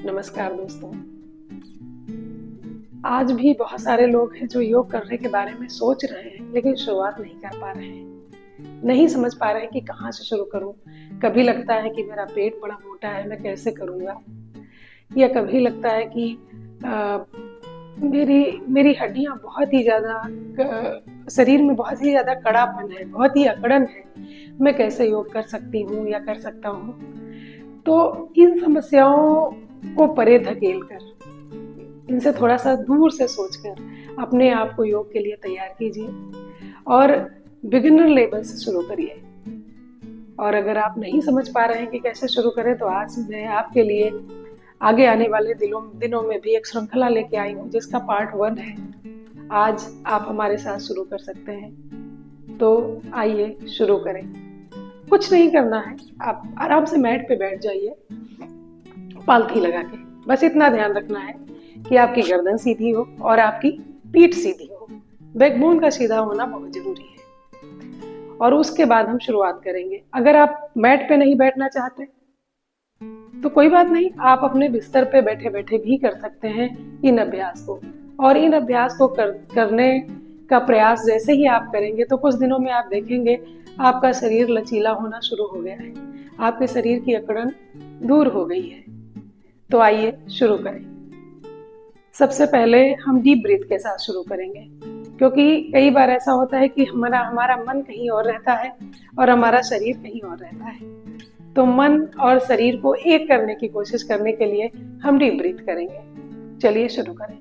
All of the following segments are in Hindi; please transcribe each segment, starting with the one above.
नमस्कार दोस्तों। आज भी बहुत सारे लोग हैं जो योग करने के बारे में सोच रहे हैं लेकिन शुरुआत नहीं कर पा रहे हैं, नहीं समझ पा रहे हैं कि कहाँ से शुरू करूं। कभी लगता है कि मेरा पेट बड़ा मोटा है, मैं कैसे करूंगा, या कभी लगता है कि मेरी हड्डियां बहुत ही ज़्यादा, शरीर में बहुत ही ज़्यादा कड़ापन है, बहुत ही अकड़न है, मैं कैसे योग कर सकती हूँ या कर सकता हूँ। तो इन समस्याओं को परे धकेल कर, इनसे थोड़ा सा दूर से सोचकर अपने आप को योग के लिए तैयार कीजिए और बिगिनर लेवल से शुरू करिए। और अगर आप नहीं समझ पा रहे हैं कि कैसे शुरू करें, तो आज मैं आपके लिए आगे आने वाले दिनों में भी एक श्रृंखला लेके आई हूँ जिसका पार्ट 1 है। आज आप हमारे साथ शुरू कर सकते हैं, तो आइए शुरू करें। कुछ नहीं करना है, आप आराम से मैट पे बैठ जाइए पालथी लगा के। बस इतना ध्यान रखना है कि आपकी गर्दन सीधी हो और आपकी पीठ सीधी हो। बैकबोन का सीधा होना बहुत जरूरी है। और उसके बाद हम शुरुआत करेंगे। अगर आप मैट पे नहीं बैठना चाहते तो कोई बात नहीं, आप अपने बिस्तर पे बैठे बैठे भी कर सकते हैं इन अभ्यास को। और इन अभ्यास को करने का प्रयास जैसे ही आप करेंगे तो कुछ दिनों में आप देखेंगे आपका शरीर लचीला होना शुरू हो गया है, आपके शरीर की अकड़न दूर हो गई है। तो आइए शुरू करें। सबसे पहले हम डीप ब्रीथ के साथ शुरू करेंगे, क्योंकि कई बार ऐसा होता है कि हमारा मन कहीं और रहता है और हमारा शरीर कहीं और रहता है। तो मन और शरीर को एक करने की कोशिश करने के लिए हम डीप ब्रीथ करेंगे। चलिए शुरू करें।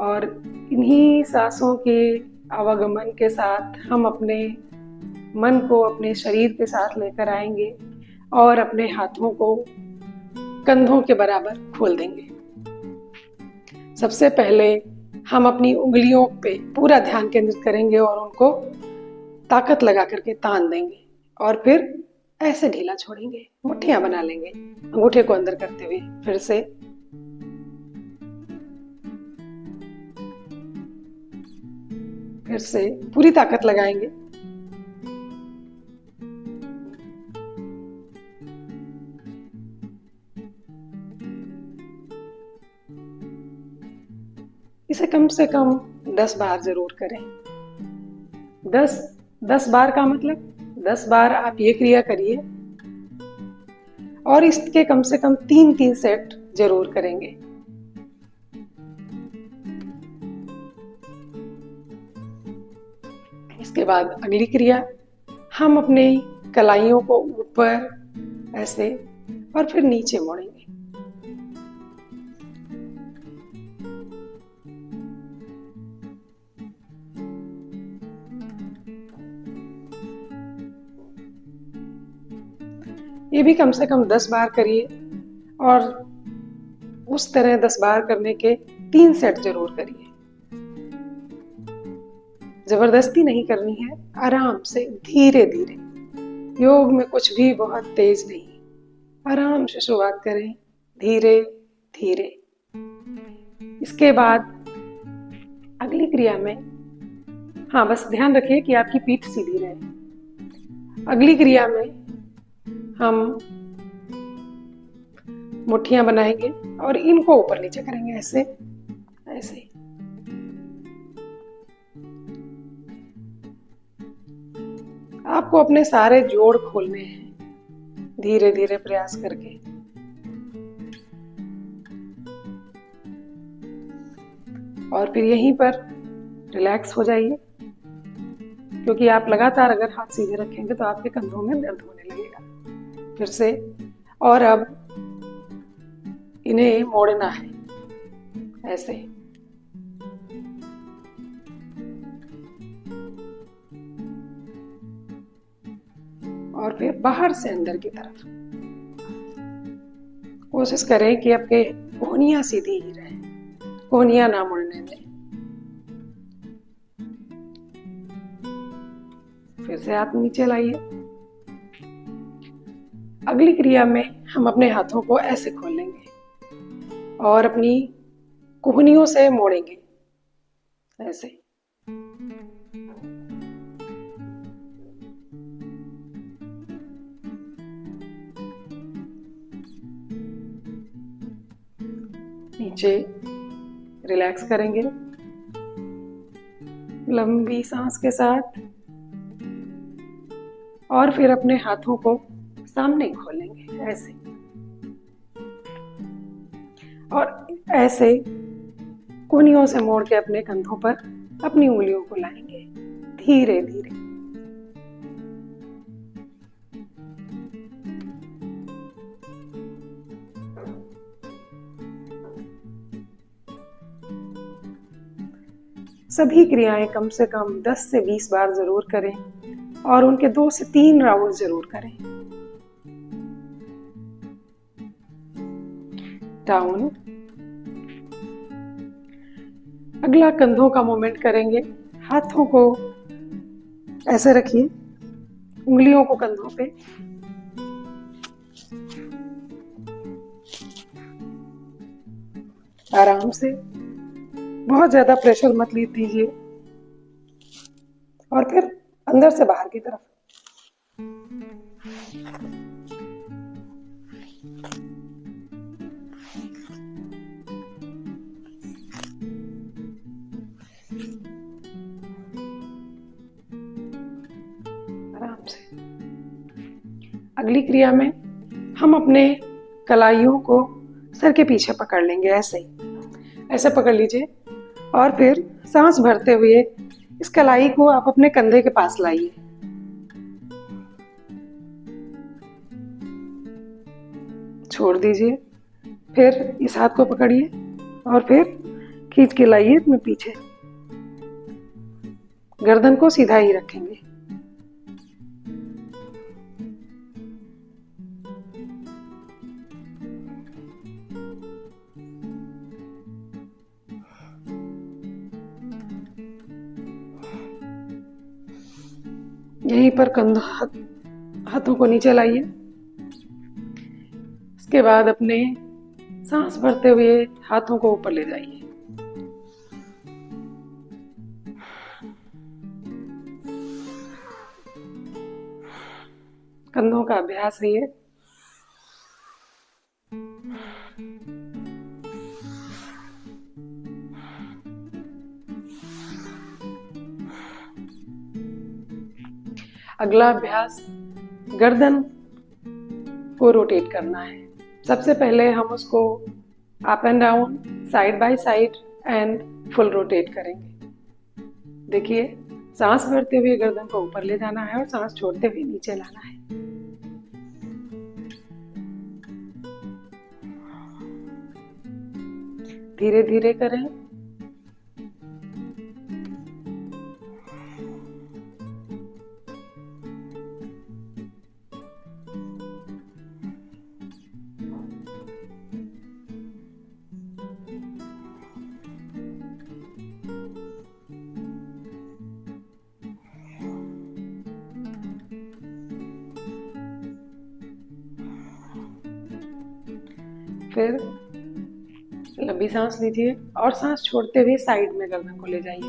और इन्हीं सांसों के आवागमन के साथ हम अपने मन को अपने शरीर के साथ लेकर आएंगे और अपने हाथों को कंधों के बराबर खोल देंगे। सबसे पहले हम अपनी उंगलियों पे पूरा ध्यान केंद्रित करेंगे और उनको ताकत लगा करके तान देंगे और फिर ऐसे ढीला छोड़ेंगे, मुट्ठियां बना लेंगे अंगूठे को अंदर करते हुए। फिर से पूरी ताकत लगाएंगे। इसे कम से कम 10 बार जरूर करें। 10 बार का मतलब 10 बार आप ये क्रिया करिए और इसके कम से कम 3 सेट जरूर करेंगे। इसके बाद अगली क्रिया, हम अपने कलाइयों को ऊपर ऐसे और फिर नीचे मोड़ेंगे। ये भी कम से कम 10 बार करिए और उस तरह 10 बार करने के 3 सेट जरूर करिए। जबरदस्ती नहीं करनी है, आराम से धीरे धीरे। योग में कुछ भी बहुत तेज नहीं, आराम से शुरुआत करें, धीरे धीरे। इसके बाद अगली क्रिया में, हाँ बस ध्यान रखिए कि आपकी पीठ सीधी रहे। अगली क्रिया में हम मुट्ठियां बनाएंगे और इनको ऊपर नीचे करेंगे, ऐसे ऐसे। आपको अपने सारे जोड़ खोलने हैं धीरे धीरे प्रयास करके। और फिर यहीं पर रिलैक्स हो जाइए, क्योंकि आप लगातार अगर हाथ सीधे रखेंगे तो आपके कंधों में दर्द होने लगेगा। फिर से, और अब इन्हें मोड़ना है ऐसे। और फिर बाहर से अंदर की तरफ कोशिश करें कि आपके कोहनियां सीधी ही रहे, कोहनियां ना मुड़ने दें। फिर से हाथ नीचे लाइए। अगली क्रिया में हम अपने हाथों को ऐसे खोलेंगे और अपनी कोहनियों से मोड़ेंगे, ऐसे। नीचे रिलैक्स करेंगे लंबी सांस के साथ, और फिर अपने हाथों को सामने खोलेंगे ऐसे, और ऐसे कोहनियों से मोड़ के अपने कंधों पर अपनी उंगलियों को लाएंगे धीरे धीरे। सभी क्रियाएं कम से कम 10 से 20 बार जरूर करें और उनके 2 से 3 राउंड जरूर करें। डाउन। अगला कंधों का मूवमेंट करेंगे। हाथों को ऐसे रखिए, उंगलियों को कंधों पे, आराम से, बहुत ज्यादा प्रेशर मत दीजिए, और फिर अंदर से बाहर की तरफ। आराम से। अगली क्रिया में हम अपने कलाइयों को सर के पीछे पकड़ लेंगे, ऐसे ही, ऐसे पकड़ लीजिए, और फिर सांस भरते हुए इस कलाई को आप अपने कंधे के पास लाइए। छोड़ दीजिए, फिर इस हाथ को पकड़िए और फिर खींच के लाइए अपने पीछे। गर्दन को सीधा ही रखेंगे। यहीं पर हाथों को नीचे लाइए। इसके बाद अपने सांस भरते हुए हाथों को ऊपर ले जाइए। कंधों का अभ्यास है ये। अगला अभ्यास गर्दन को रोटेट करना है। सबसे पहले हम उसको up and down, side by side and full rotate करेंगे। देखिए, सांस भरते हुए गर्दन को ऊपर ले जाना है और सांस छोड़ते हुए नीचे लाना है। धीरे धीरे करें। फिर लंबी सांस लीजिए और सांस छोड़ते हुए साइड में गर्दन को ले जाइए।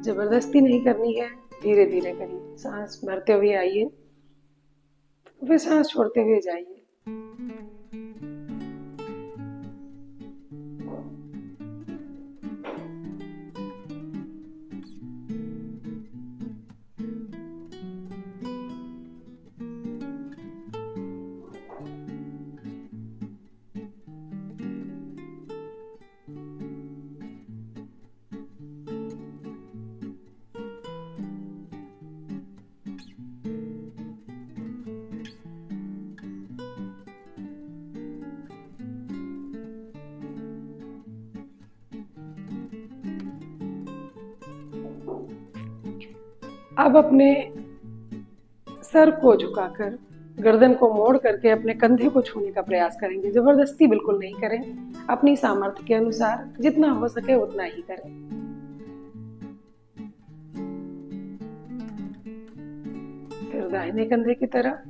जबरदस्ती नहीं करनी है, धीरे धीरे करिए। सांस भरते हुए आइए, फिर सांस छोड़ते हुए जाइए। अब अपने सर को झुकाकर गर्दन को मोड़ करके अपने कंधे को छूने का प्रयास करेंगे। जबरदस्ती बिल्कुल नहीं करें, अपनी सामर्थ्य के अनुसार जितना हो सके उतना ही करें। फिर दाहिने कंधे की तरफ,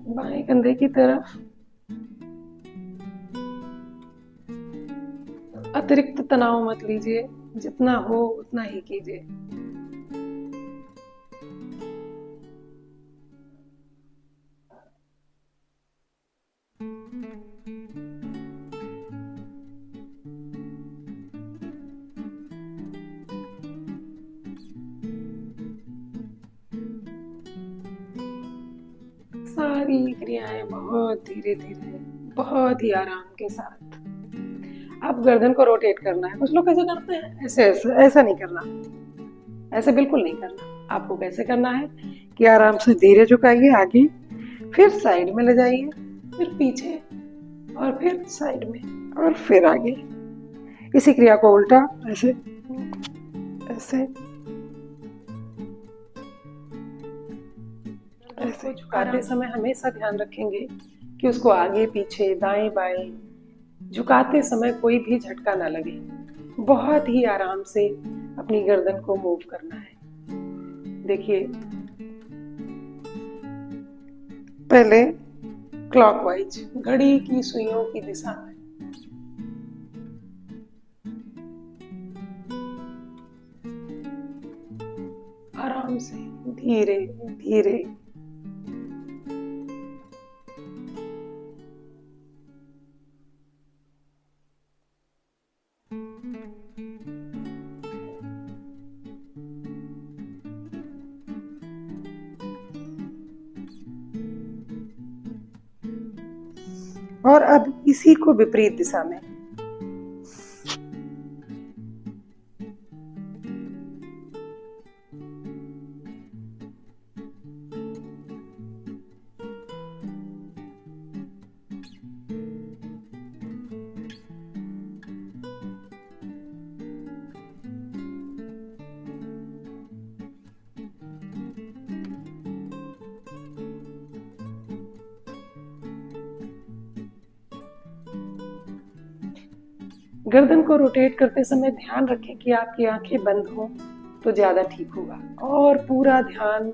बाएं कंधे की तरफ। अतिरिक्त तनाव मत लीजिए, जितना हो उतना ही कीजिए। सारी क्रियाएं बहुत धीरे धीरे, बहुत ही आराम के साथ। अब गर्दन को रोटेट करना है। कुछ लोग कैसे करते हैं, ऐसे ऐसे, ऐसा नहीं करना, ऐसे बिल्कुल नहीं करना। आपको कैसे करना है कि आराम से धीरे झुकाइए आगे, फिर साइड में ले जाइए, फिर पीछे, और फिर साइड में, और फिर आगे। इसी क्रिया को उल्टा, ऐसे ऐसे ऐसे झुकाते समय हमेशा ध्यान रखेंगे कि उसको आगे पीछे, दाएं बाएं झुकाते समय कोई भी झटका ना लगे। बहुत ही आराम से अपनी गर्दन को मूव करना है। देखिए, पहले क्लॉकवाइज, घड़ी की सुइयों की दिशा में। आराम से, धीरे धीरे। और अब इसी को विपरीत दिशा में। गर्दन को रोटेट करते समय ध्यान रखें कि आपकी आंखें बंद हों तो ज्यादा ठीक होगा, और पूरा ध्यान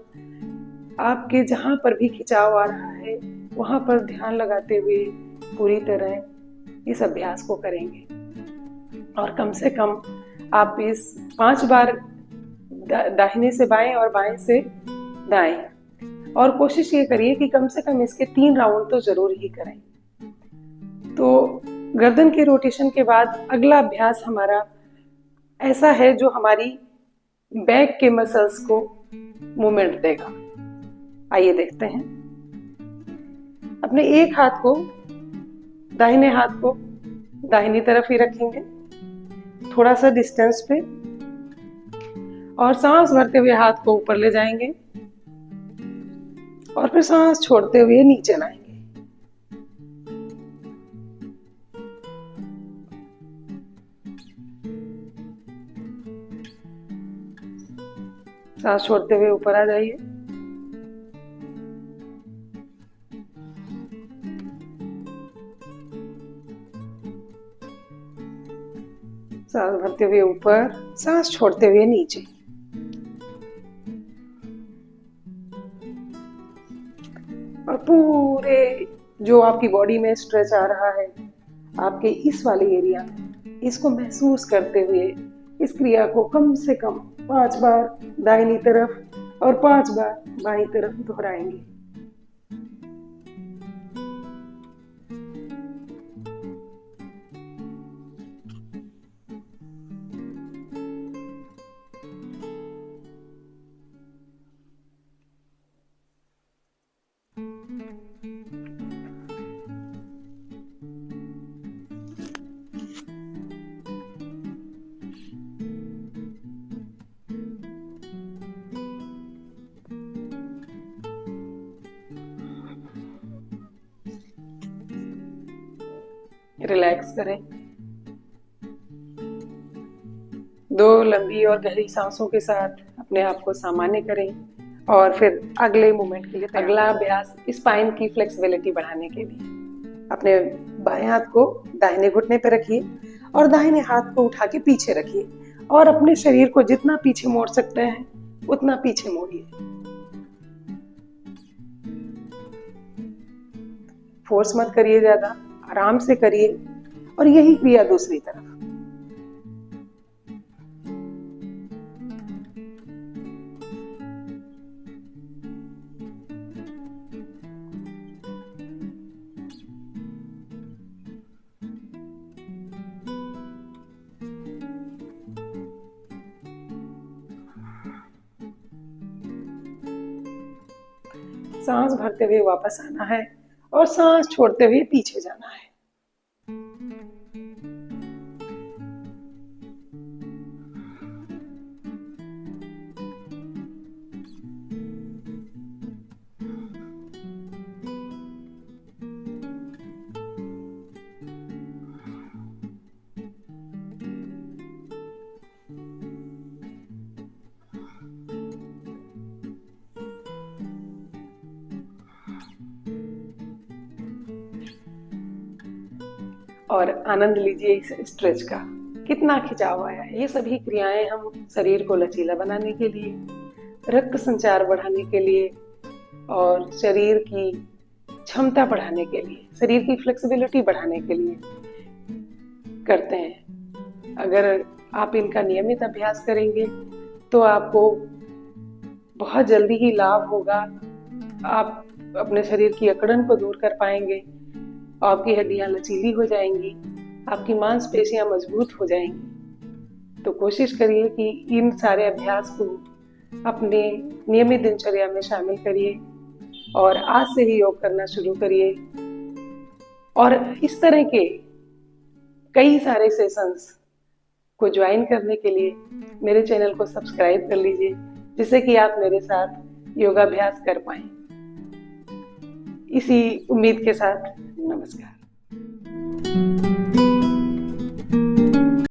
आपके जहां पर भी खिंचाव आ रहा है वहां पर ध्यान लगाते हुए पूरी तरह इस अभ्यास को करेंगे। और कम से कम आप इस 5 बार दाहिने से बाएं और बाएं से दाएं, और कोशिश ये करिए कि कम से कम इसके 3 राउंड तो जरूर ही करें। तो गर्दन के रोटेशन के बाद अगला अभ्यास हमारा ऐसा है जो हमारी बैक के मसल्स को मूवमेंट देगा। आइए देखते हैं। अपने एक हाथ को, दाहिने हाथ को दाहिनी तरफ ही रखेंगे, थोड़ा सा डिस्टेंस पे, और सांस भरते हुए हाथ को ऊपर ले जाएंगे और फिर सांस छोड़ते हुए नीचे लाएंगे। सांस छोड़ते हुए ऊपर आ जाइए। सांस भरते हुए ऊपर, सांस छोड़ते हुए नीचे। और पूरे जो आपकी बॉडी में स्ट्रेच आ रहा है आपके इस वाले एरिया में, इसको महसूस करते हुए इस क्रिया को कम से कम 5 बार दाहिनी तरफ और 5 बार बाईं तरफ दोहराएंगे। रिलैक्स करें। 2 लंबी और गहरी सांसों के साथ अपने आप को सामान्य करें और फिर अगले मूवमेंट के लिए अगला अभ्यास स्पाइन की फ्लेक्सिबिलिटी बढ़ाने के लिए अपने बाएं हाथ को दाहिने घुटने पर रखिए और दाहिने हाथ को उठा के पीछे रखिए और अपने शरीर को जितना पीछे मोड़ सकते हैं उतना पीछे मोड़िए। फोर्स मत करिए, ज्यादा आराम से करिए और यही क्रिया दूसरी तरफ। सांस भरते हुए वापस आना है और सांस छोड़ते हुए पीछे जाना है। और आनंद लीजिए इस स्ट्रेच का, कितना खिंचाव आया है। ये सभी क्रियाएं हम शरीर को लचीला बनाने के लिए, रक्त संचार बढ़ाने के लिए और शरीर की क्षमता बढ़ाने के लिए, शरीर की फ्लेक्सिबिलिटी बढ़ाने के लिए करते हैं। अगर आप इनका नियमित अभ्यास करेंगे तो आपको बहुत जल्दी ही लाभ होगा। आप अपने शरीर की अकड़न को दूर कर पाएंगे, आपकी हड्डियां लचीली हो जाएंगी, आपकी मांसपेशियां मजबूत हो जाएंगी। तो कोशिश करिए कि इन सारे अभ्यास को अपने नियमित दिनचर्या में शामिल करिए और आज से ही योग करना शुरू करिए। और इस तरह के कई सारे सेशंस को ज्वाइन करने के लिए मेरे चैनल को सब्सक्राइब कर लीजिए, जिससे कि आप मेरे साथ योगाभ्यास कर पाएं। इसी उम्मीद के साथ नमस्कार।